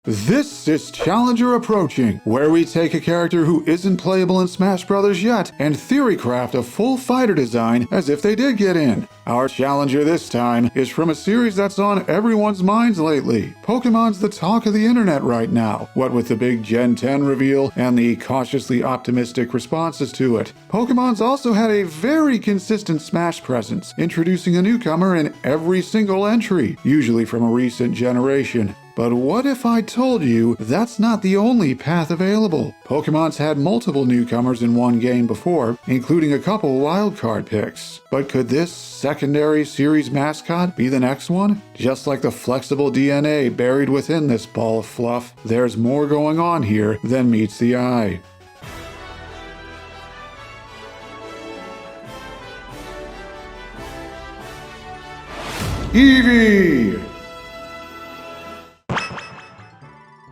This is Challenger Approaching, where we take a character who isn't playable in Smash Bros. Yet and theorycraft a full fighter design as if they did get in. Our challenger this time is from a series that's on everyone's minds lately. Pokemon's the talk of the internet right now, what with the big Gen 10 reveal and the cautiously optimistic responses to it. Pokemon's also had a very consistent Smash presence, introducing a newcomer in every single entry, usually from a recent generation. But what if I told you that's not the only path available? Pokemon's had multiple newcomers in one game before, including a couple wildcard picks. But could this secondary series mascot be the next one? Just like the flexible DNA buried within this ball of fluff, there's more going on here than meets the eye. Eevee!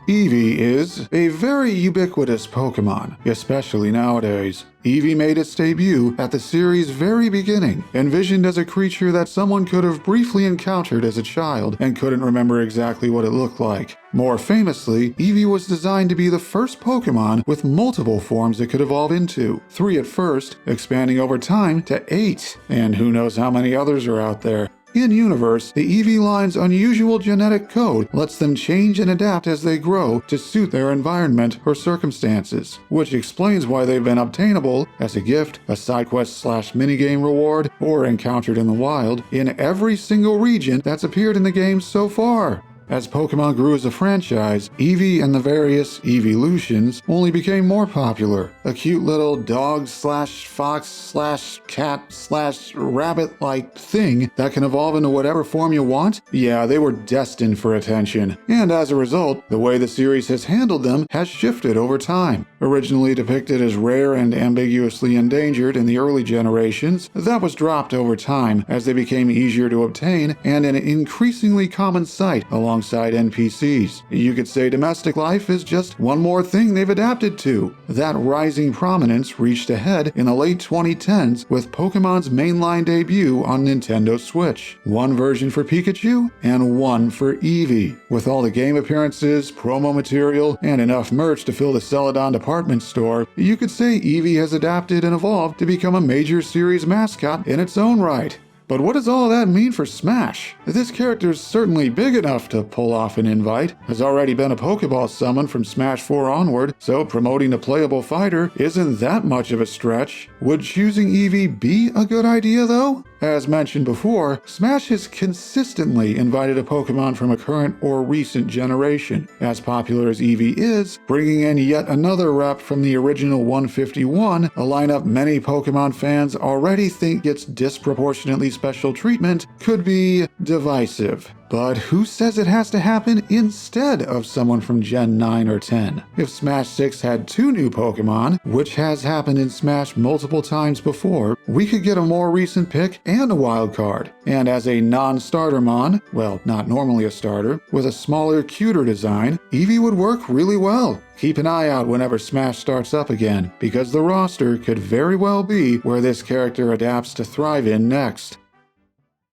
Eevee is a very ubiquitous Pokemon, especially nowadays. Eevee made its debut at the series' very beginning, envisioned as a creature that someone could have briefly encountered as a child and couldn't remember exactly what it looked like. More famously, Eevee was designed to be the first Pokemon with multiple forms it could evolve into. 3 at first, expanding over time to 8, and who knows how many others are out there. In-universe, the Eevee line's unusual genetic code lets them change and adapt as they grow to suit their environment or circumstances, which explains why they've been obtainable as a gift, a side quest / minigame reward, or encountered in the wild in every single region that's appeared in the game so far. As Pokemon grew as a franchise, Eevee and the various Eeveelutions only became more popular. A cute little dog / fox / cat / rabbit-like thing that can evolve into whatever form you want? Yeah, they were destined for attention. And as a result, the way the series has handled them has shifted over time. Originally depicted as rare and ambiguously endangered in the early generations, that was dropped over time as they became easier to obtain and an increasingly common sight alongside NPCs. You could say domestic life is just one more thing they've adapted to. That rising prominence reached a head in the late 2010s with Pokemon's mainline debut on Nintendo Switch. One version for Pikachu and one for Eevee. With all the game appearances, promo material, and enough merch to fill the Celadon department store, you could say Eevee has adapted and evolved to become a major series mascot in its own right. But what does all that mean for Smash? This character's certainly big enough to pull off an invite, has already been a Pokeball summon from Smash 4 onward, so promoting a playable fighter isn't that much of a stretch. Would choosing Eevee be a good idea though? As mentioned before, Smash has consistently invited a Pokemon from a current or recent generation. As popular as Eevee is, bringing in yet another rep from the original 151, a lineup many Pokemon fans already think gets disproportionately special treatment, could be divisive. But who says it has to happen instead of someone from Gen 9 or 10? If Smash 6 had 2 new Pokemon, which has happened in Smash multiple times before, we could get a more recent pick and a wild card. And as a non-startermon, well, not normally a starter, with a smaller, cuter design, Eevee would work really well. Keep an eye out whenever Smash starts up again, because the roster could very well be where this character adapts to thrive in next.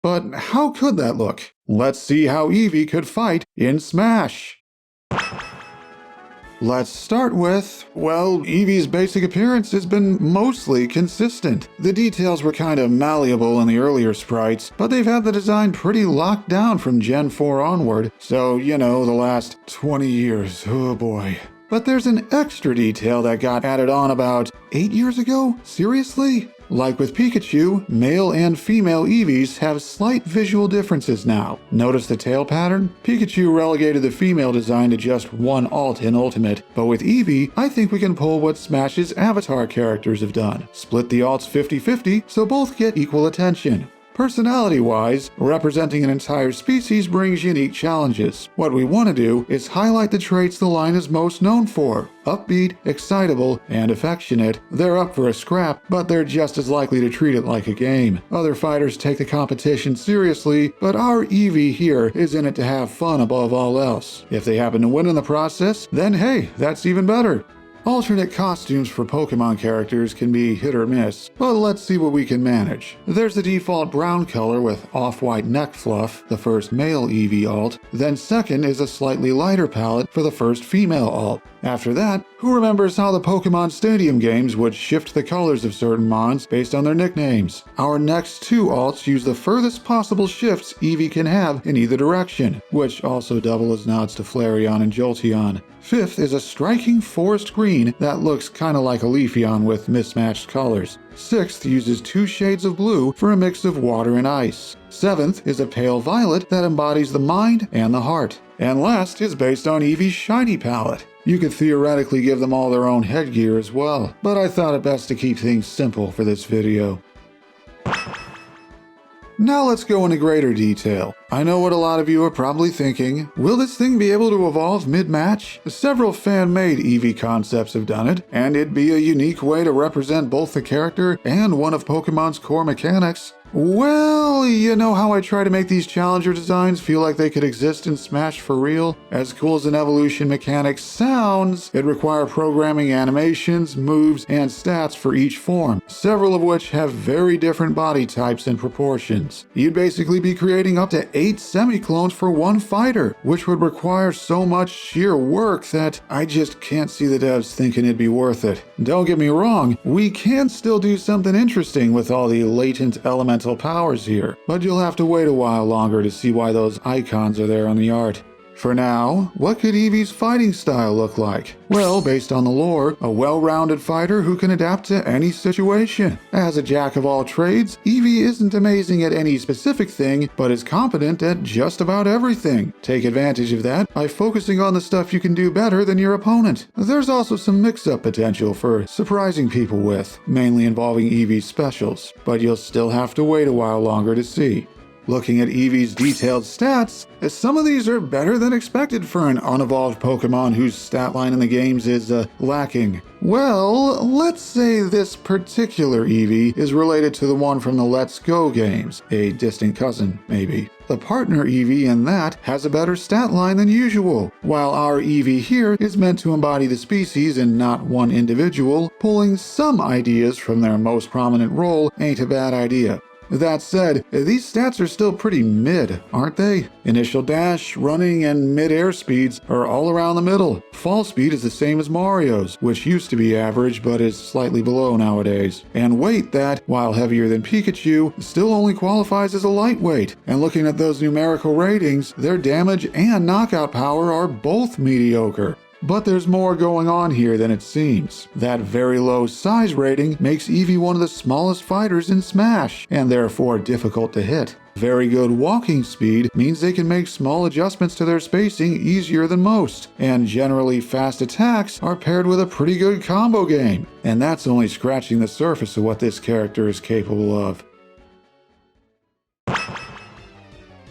But how could that look? Let's see how Eevee could fight in Smash. Let's start with, well, Eevee's basic appearance has been mostly consistent. The details were kind of malleable in the earlier sprites, but they've had the design pretty locked down from Gen 4 onward, so, you know, the last 20 years, oh boy. But there's an extra detail that got added on about 8 years ago? Seriously? Like with Pikachu, male and female Eevees have slight visual differences now. Notice the tail pattern? Pikachu relegated the female design to just one alt in Ultimate, but with Eevee, I think we can pull what Smash's avatar characters have done. Split the alts 50-50 so both get equal attention. Personality-wise, representing an entire species brings unique challenges. What we want to do is highlight the traits the line is most known for. Upbeat, excitable, and affectionate. They're up for a scrap, but they're just as likely to treat it like a game. Other fighters take the competition seriously, but our Eevee here is in it to have fun above all else. If they happen to win in the process, then hey, that's even better. Alternate costumes for Pokemon characters can be hit or miss, but let's see what we can manage. There's the default brown color with off-white neck fluff, the first male Eevee alt, then second is a slightly lighter palette for the first female alt. After that, who remembers how the Pokemon Stadium games would shift the colors of certain mons based on their nicknames? Our next two alts use the furthest possible shifts Eevee can have in either direction, which also double as nods to Flareon and Jolteon. Fifth is a striking forest green that looks kinda like a Leafeon with mismatched colors. Sixth uses 2 shades of blue for a mix of water and ice. Seventh is a pale violet that embodies the mind and the heart. And last is based on Eevee's shiny palette. You could theoretically give them all their own headgear as well, but I thought it best to keep things simple for this video. Now let's go into greater detail. I know what a lot of you are probably thinking. Will this thing be able to evolve mid-match? Several fan-made Eevee concepts have done it, and it'd be a unique way to represent both the character and one of Pokemon's core mechanics. Well, you know how I try to make these challenger designs feel like they could exist in Smash for real? As cool as an evolution mechanic sounds, it'd require programming animations, moves, and stats for each form, several of which have very different body types and proportions. You'd basically be creating up to 8 semi-clones for one fighter, which would require so much sheer work that I just can't see the devs thinking it'd be worth it. Don't get me wrong, we can still do something interesting with all the latent elemental powers here, but you'll have to wait a while longer to see why those icons are there on the art. For now, what could Eevee's fighting style look like? Well, based on the lore, a well-rounded fighter who can adapt to any situation. As a jack of all trades, Eevee isn't amazing at any specific thing, but is competent at just about everything. Take advantage of that by focusing on the stuff you can do better than your opponent. There's also some mix-up potential for surprising people with, mainly involving Eevee's specials, but you'll still have to wait a while longer to see. Looking at Eevee's detailed stats, some of these are better than expected for an unevolved Pokemon whose stat line in the games is lacking. Well, let's say this particular Eevee is related to the one from the Let's Go games, a distant cousin, maybe. The partner Eevee in that has a better stat line than usual, while our Eevee here is meant to embody the species and not one individual. Pulling some ideas from their most prominent role ain't a bad idea. That said, these stats are still pretty mid, aren't they? Initial dash, running, and mid-air speeds are all around the middle. Fall speed is the same as Mario's, which used to be average but is slightly below nowadays. And weight that, while heavier than Pikachu, still only qualifies as a lightweight. And looking at those numerical ratings, their damage and knockout power are both mediocre. But there's more going on here than it seems. That very low size rating makes Eevee one of the smallest fighters in Smash, and therefore difficult to hit. Very good walking speed means they can make small adjustments to their spacing easier than most, and generally fast attacks are paired with a pretty good combo game. And that's only scratching the surface of what this character is capable of.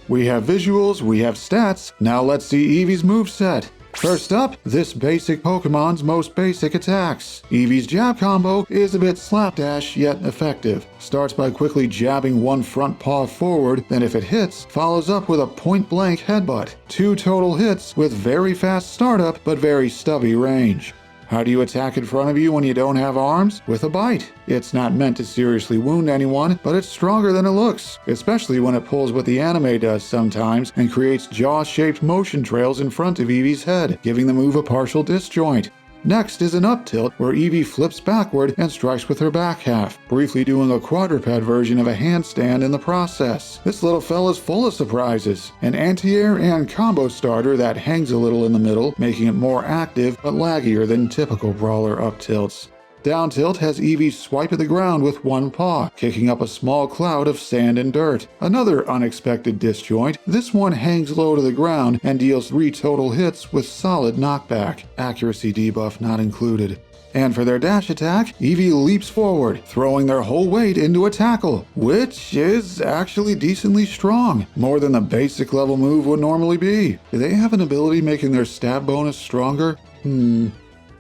We have visuals, we have stats, now let's see Eevee's moveset. First up, this basic Pokemon's most basic attacks. Eevee's jab combo is a bit slapdash yet effective. Starts by quickly jabbing one front paw forward, then if it hits, follows up with a point-blank headbutt. 2 total hits with very fast startup but very stubby range. How do you attack in front of you when you don't have arms? With a bite. It's not meant to seriously wound anyone, but it's stronger than it looks, especially when it pulls what the anime does sometimes and creates jaw-shaped motion trails in front of Eevee's head, giving the move a partial disjoint. Next is an up tilt where Eevee flips backward and strikes with her back half, briefly doing a quadruped version of a handstand in the process. This little fella's full of surprises. An anti-air and combo starter that hangs a little in the middle, making it more active but laggier than typical brawler up tilts. Down tilt has Eevee swipe at the ground with one paw, kicking up a small cloud of sand and dirt. Another unexpected disjoint, this one hangs low to the ground and deals 3 total hits with solid knockback, accuracy debuff not included. And for their dash attack, Eevee leaps forward, throwing their whole weight into a tackle, which is actually decently strong, more than the basic level move would normally be. Do they have an ability making their stab bonus stronger?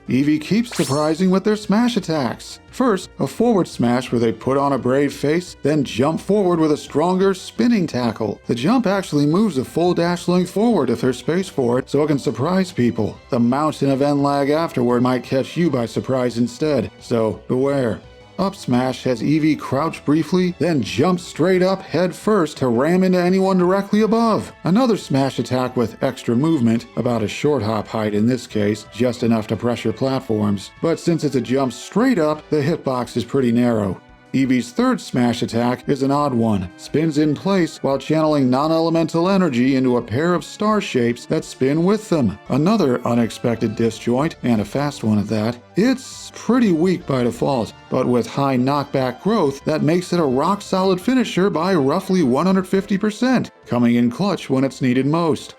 Eevee keeps surprising with their smash attacks. First, a forward smash where they put on a brave face, then jump forward with a stronger spinning tackle. The jump actually moves a full dash length forward if there's space for it, so it can surprise people. The mountain of end lag afterward might catch you by surprise instead, so beware. Up smash has Eevee crouch briefly, then jump straight up head first to ram into anyone directly above. Another smash attack with extra movement, about a short hop height in this case, just enough to pressure platforms. But since it's a jump straight up, the hitbox is pretty narrow. Eevee's third smash attack is an odd one. Spins in place while channeling non-elemental energy into a pair of star shapes that spin with them. Another unexpected disjoint, and a fast one at that. It's pretty weak by default, but with high knockback growth, that makes it a rock-solid finisher by roughly 150%, coming in clutch when it's needed most.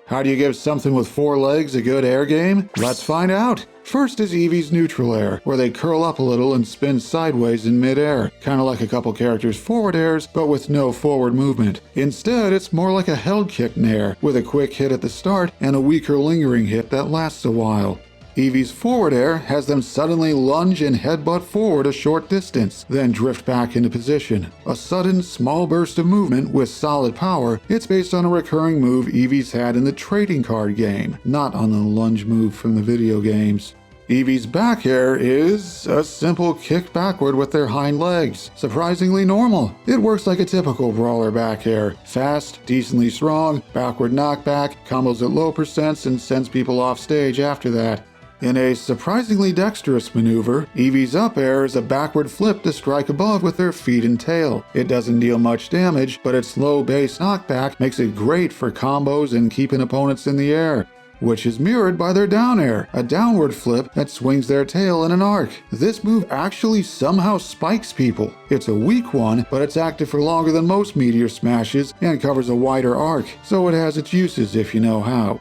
How do you give something with 4 legs a good air game? Let's find out! First is Eevee's neutral air, where they curl up a little and spin sideways in mid-air, kinda like a couple characters' forward airs, but with no forward movement. Instead, it's more like a held kick nair, with a quick hit at the start and a weaker lingering hit that lasts a while. Eevee's forward air has them suddenly lunge and headbutt forward a short distance, then drift back into position. A sudden, small burst of movement with solid power. It's based on a recurring move Eevee's had in the trading card game, not on the lunge move from the video games. Eevee's back air is a simple kick backward with their hind legs. Surprisingly normal. It works like a typical brawler back air. Fast, decently strong, backward knockback, combos at low percents, and sends people off stage after that. In a surprisingly dexterous maneuver, Eevee's up air is a backward flip to strike above with their feet and tail. It doesn't deal much damage, but its low base knockback makes it great for combos and keeping opponents in the air. Which is mirrored by their down air, a downward flip that swings their tail in an arc. This move actually somehow spikes people. It's a weak one, but it's active for longer than most meteor smashes and covers a wider arc, so it has its uses if you know how.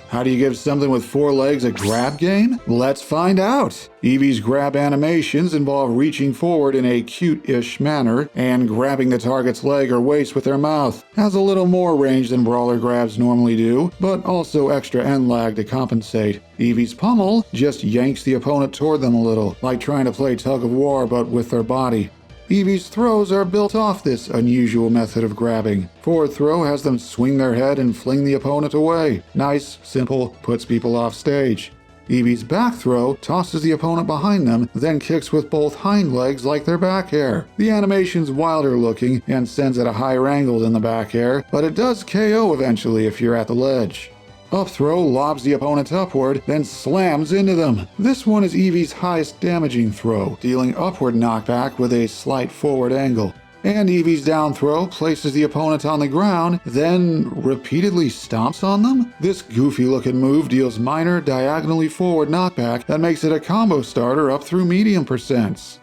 How do you give something with 4 legs a grab game? Let's find out! Eevee's grab animations involve reaching forward in a cute-ish manner and grabbing the target's leg or waist with their mouth. Has a little more range than brawler grabs normally do, but also extra end lag to compensate. Eevee's pummel just yanks the opponent toward them a little, like trying to play tug of war but with their body. Eevee's throws are built off this unusual method of grabbing. Forward throw has them swing their head and fling the opponent away. Nice, simple, puts people off stage. Eevee's back throw tosses the opponent behind them, then kicks with both hind legs like their back air. The animation's wilder looking and sends at a higher angle than the back air, but it does KO eventually if you're at the ledge. Up throw lobs the opponent upward, then slams into them. This one is Eevee's highest damaging throw, dealing upward knockback with a slight forward angle. And Eevee's down throw places the opponent on the ground, then repeatedly stomps on them? This goofy looking move deals minor diagonally forward knockback that makes it a combo starter up through medium percents.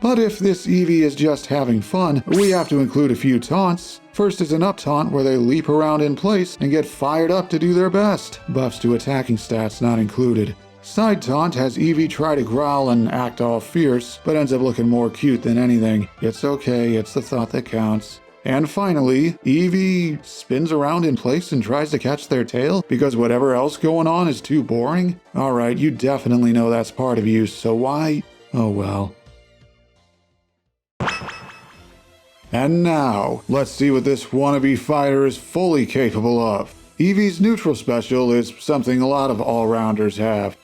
But if this Eevee is just having fun, we have to include a few taunts. First is an up taunt where they leap around in place and get fired up to do their best. Buffs to attacking stats not included. Side taunt has Eevee try to growl and act all fierce, but ends up looking more cute than anything. It's okay, it's the thought that counts. And finally, Eevee spins around in place and tries to catch their tail because whatever else going on is too boring. Alright, you definitely know that's part of you, so why? Oh well. And now, let's see what this wannabe fighter is fully capable of. Eevee's neutral special is something a lot of all-rounders have.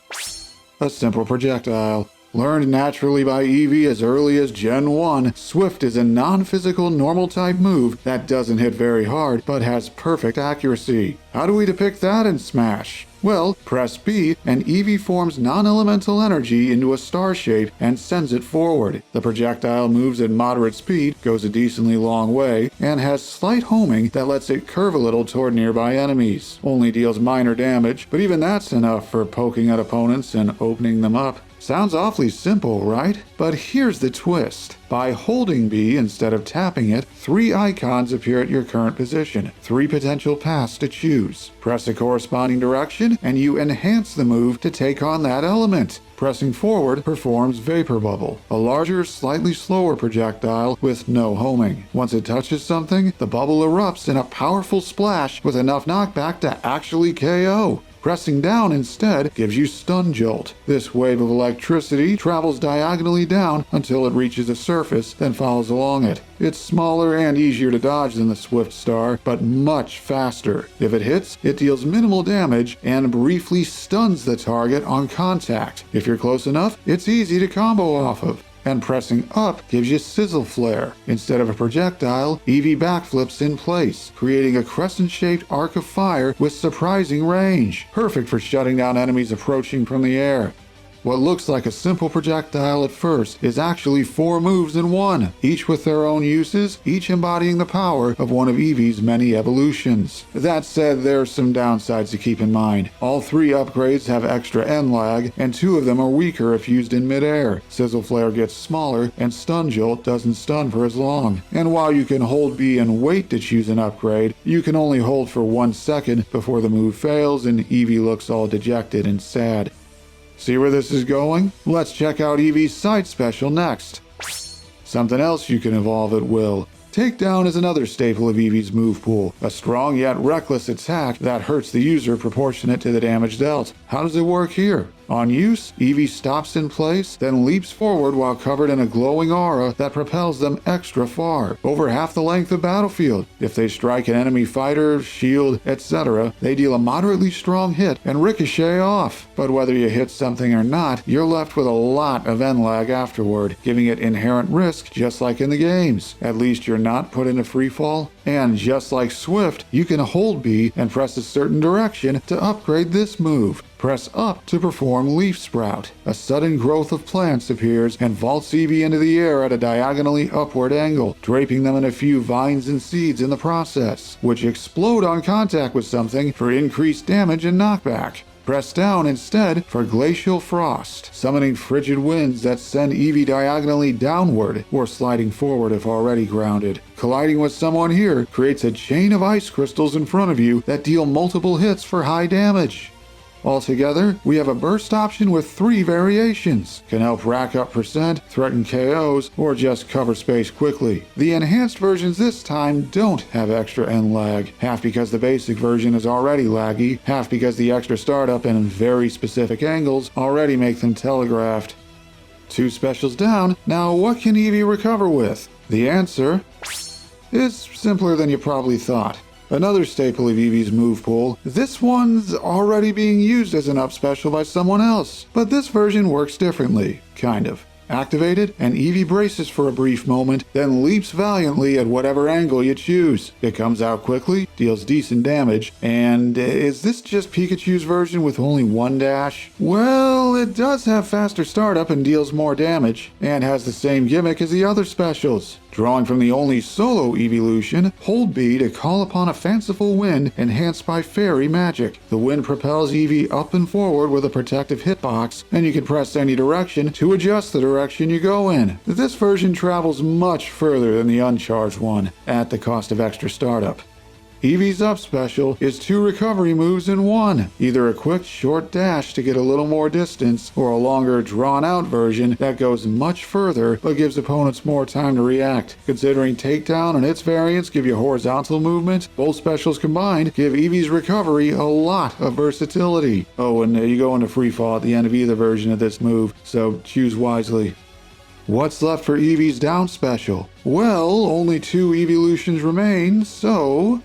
A simple projectile. Learned naturally by Eevee as early as Gen 1, Swift is a non-physical normal-type move that doesn't hit very hard, but has perfect accuracy. How do we depict that in Smash? Well, press B, and Eevee forms non-elemental energy into a star shape and sends it forward. The projectile moves at moderate speed, goes a decently long way, and has slight homing that lets it curve a little toward nearby enemies. Only deals minor damage, but even that's enough for poking at opponents and opening them up. Sounds awfully simple, right? But here's the twist. By holding B instead of tapping it, 3 icons appear at your current position, 3 potential paths to choose. Press a corresponding direction, and you enhance the move to take on that element. Pressing forward performs Vapor Bubble, a larger, slightly slower projectile with no homing. Once it touches something, the bubble erupts in a powerful splash with enough knockback to actually KO. Pressing down instead gives you Stun Jolt. This wave of electricity travels diagonally down until it reaches a surface, then follows along it. It's smaller and easier to dodge than the Swift Star, but much faster. If it hits, it deals minimal damage and briefly stuns the target on contact. If you're close enough, it's easy to combo off of. And pressing up gives you Sizzle Flare. Instead of a projectile, Eevee backflips in place, creating a crescent-shaped arc of fire with surprising range, perfect for shutting down enemies approaching from the air. What looks like a simple projectile at first is actually 4 moves in one, each with their own uses, each embodying the power of one of Eevee's many evolutions. That said, there are some downsides to keep in mind. All 3 upgrades have extra N lag, and 2 of them are weaker if used in midair. Sizzle Flare gets smaller, and Stun Jolt doesn't stun for as long. And while you can hold B and wait to choose an upgrade, you can only hold for 1 second before the move fails and Eevee looks all dejected and sad. See where this is going? Let's check out Eevee's side special next. Something else you can evolve at will. Takedown is another staple of Eevee's move pool, a strong yet reckless attack that hurts the user proportionate to the damage dealt. How does it work here? On use, Eevee stops in place, then leaps forward while covered in a glowing aura that propels them extra far, over half the length of battlefield. If they strike an enemy fighter, shield, etc., they deal a moderately strong hit and ricochet off. But whether you hit something or not, you're left with a lot of N-lag afterward, giving it inherent risk just like in the games. At least you're not put into freefall. And just like Swift, you can hold B and press a certain direction to upgrade this move. Press up to perform Leaf Sprout. A sudden growth of plants appears and vaults Eevee into the air at a diagonally upward angle, draping them in a few vines and seeds in the process, which explode on contact with something for increased damage and knockback. Press down instead for Glacial Frost, summoning frigid winds that send Eevee diagonally downward or sliding forward if already grounded. Colliding with someone here creates a chain of ice crystals in front of you that deal multiple hits for high damage. Altogether, we have a burst option with 3 variations. Can help rack up percent, threaten KOs, or just cover space quickly. The enhanced versions this time don't have extra N lag, half because the basic version is already laggy, half because the extra startup and very specific angles already make them telegraphed. 2 specials down, now what can Eevee recover with? The answer is simpler than you probably thought. Another staple of Eevee's move pool, this one's already being used as an up special by someone else, but this version works differently, kind of. Activate it, and Eevee braces for a brief moment, then leaps valiantly at whatever angle you choose. It comes out quickly, deals decent damage, and is this just Pikachu's version with only 1 dash? Well, it does have faster startup and deals more damage, and has the same gimmick as the other specials. Drawing from the only solo evolution, hold B to call upon a fanciful wind enhanced by fairy magic. The wind propels Eevee up and forward with a protective hitbox, and you can press any direction to adjust the direction you go in. This version travels much further than the uncharged one, at the cost of extra startup. Eevee's up special is 2 recovery moves in one, either a quick short dash to get a little more distance, or a longer drawn out version that goes much further but gives opponents more time to react. Considering takedown and its variants give you horizontal movement, both specials combined give Eevee's recovery a lot of versatility. Oh, and you go into freefall at the end of either version of this move, so choose wisely. What's left for Eevee's down special? Well, only 2 evolutions remain, so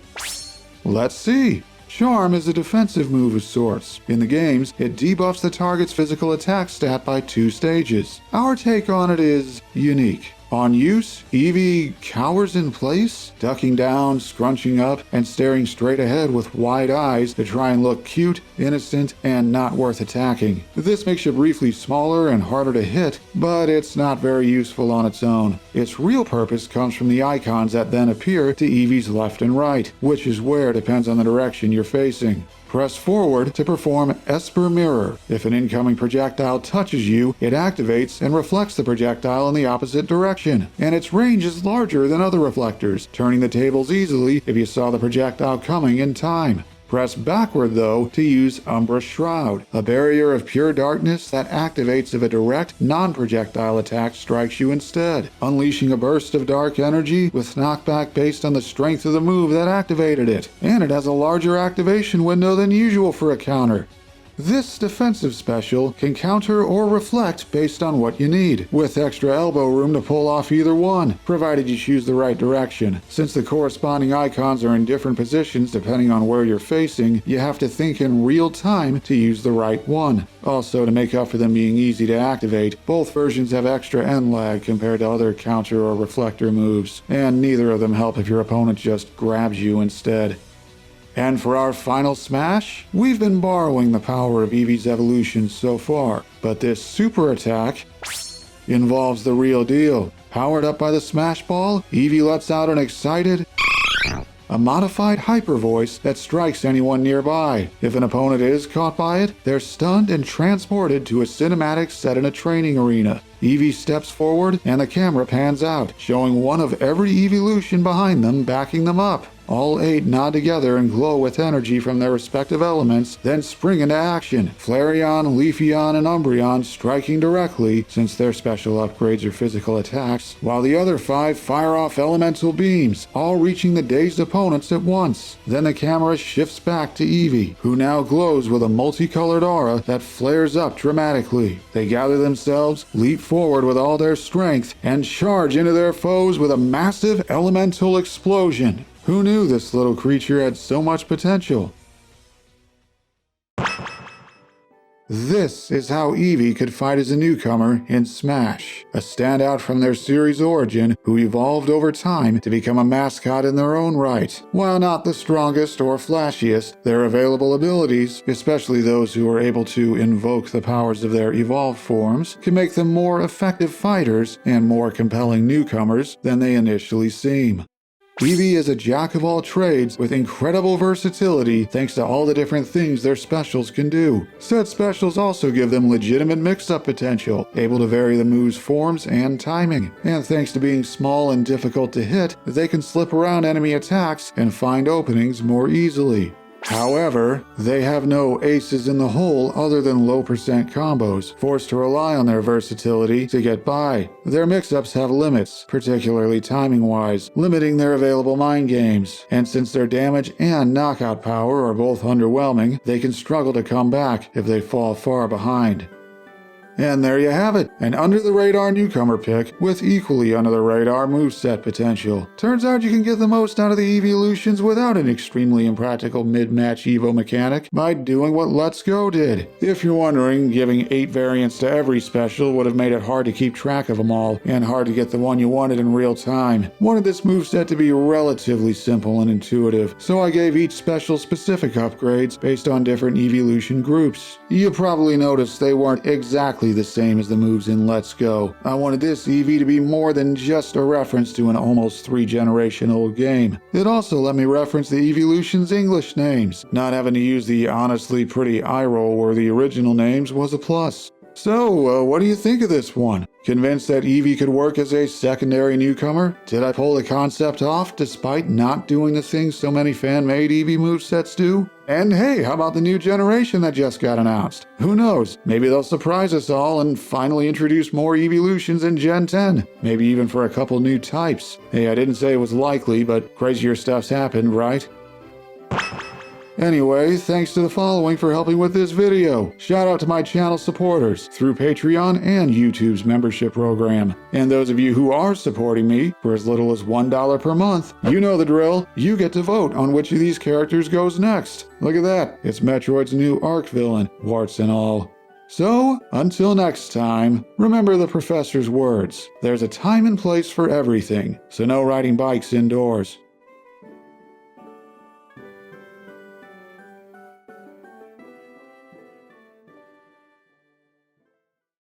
let's see. Charm is a defensive move of sorts. In the games, it debuffs the target's physical attack stat by 2 stages. Our take on it is unique. On use, Eevee cowers in place, ducking down, scrunching up, and staring straight ahead with wide eyes to try and look cute, innocent, and not worth attacking. This makes you briefly smaller and harder to hit, but it's not very useful on its own. Its real purpose comes from the icons that then appear to Eevee's left and right, which is where depends on the direction you're facing. Press forward to perform Esper Mirror. If an incoming projectile touches you, it activates and reflects the projectile in the opposite direction, and its range is larger than other reflectors, turning the tables easily if you saw the projectile coming in time. Press backward though to use Umbra Shroud, a barrier of pure darkness that activates if a direct, non-projectile attack strikes you instead, unleashing a burst of dark energy with knockback based on the strength of the move that activated it, and it has a larger activation window than usual for a counter. This defensive special can counter or reflect based on what you need, with extra elbow room to pull off either one, provided you choose the right direction. Since the corresponding icons are in different positions depending on where you're facing, you have to think in real time to use the right one. Also, to make up for them being easy to activate, both versions have extra end lag compared to other counter or reflector moves, and neither of them help if your opponent just grabs you instead. And for our final smash, we've been borrowing the power of Eevee's evolution so far, but this super attack involves the real deal. Powered up by the Smash Ball, Eevee lets out an excited, a modified hyper voice that strikes anyone nearby. If an opponent is caught by it, they're stunned and transported to a cinematic set in a training arena. Eevee steps forward and the camera pans out, showing one of every evolution behind them backing them up. All 8 nod together and glow with energy from their respective elements, then spring into action. Flareon, Leafeon, and Umbreon striking directly, since their special upgrades are physical attacks, while the other 5 fire off elemental beams, all reaching the dazed opponents at once. Then the camera shifts back to Eevee, who now glows with a multicolored aura that flares up dramatically. They gather themselves, leap forward with all their strength, and charge into their foes with a massive elemental explosion. Who knew this little creature had so much potential? This is how Eevee could fight as a newcomer in Smash, a standout from their series origin who evolved over time to become a mascot in their own right. While not the strongest or flashiest, their available abilities, especially those who are able to invoke the powers of their evolved forms, can make them more effective fighters and more compelling newcomers than they initially seem. Eevee is a jack of all trades with incredible versatility thanks to all the different things their specials can do. Said specials also give them legitimate mix-up potential, able to vary the move's forms and timing. And thanks to being small and difficult to hit, they can slip around enemy attacks and find openings more easily. However, they have no aces in the hole other than low percent combos, forced to rely on their versatility to get by. Their mix-ups have limits, particularly timing-wise, limiting their available mind games. And since their damage and knockout power are both underwhelming, they can struggle to come back if they fall far behind. And there you have it, an under-the-radar newcomer pick with equally under-the-radar moveset potential. Turns out you can get the most out of the evolutions without an extremely impractical mid-match Evo mechanic by doing what Let's Go did. If you're wondering, giving 8 variants to every special would have made it hard to keep track of them all, and hard to get the one you wanted in real time. Wanted this moveset to be relatively simple and intuitive, so I gave each special specific upgrades based on different evolution groups. You probably noticed they weren't exactly the same as the moves in Let's Go. I wanted this Eevee to be more than just a reference to an almost 3-generation-old game. It also let me reference the evolution's English names. Not having to use the honestly pretty eye-roll where the original names was a plus. So, what do you think of this one? Convinced that Eevee could work as a secondary newcomer? Did I pull the concept off despite not doing the things so many fan-made Eevee movesets do? And hey, how about the new generation that just got announced? Who knows? Maybe they'll surprise us all and finally introduce more evolutions in Gen 10. Maybe even for a couple new types. Hey, I didn't say it was likely, but crazier stuff's happened, right? Anyway, thanks to the following for helping with this video. Shout out to my channel supporters through Patreon and YouTube's membership program. And those of you who are supporting me for as little as $1 per month, you know the drill. You get to vote on which of these characters goes next. Look at that. It's Metroid's new arc villain, warts and all. So, until next time, remember the professor's words. There's a time and place for everything, so no riding bikes indoors.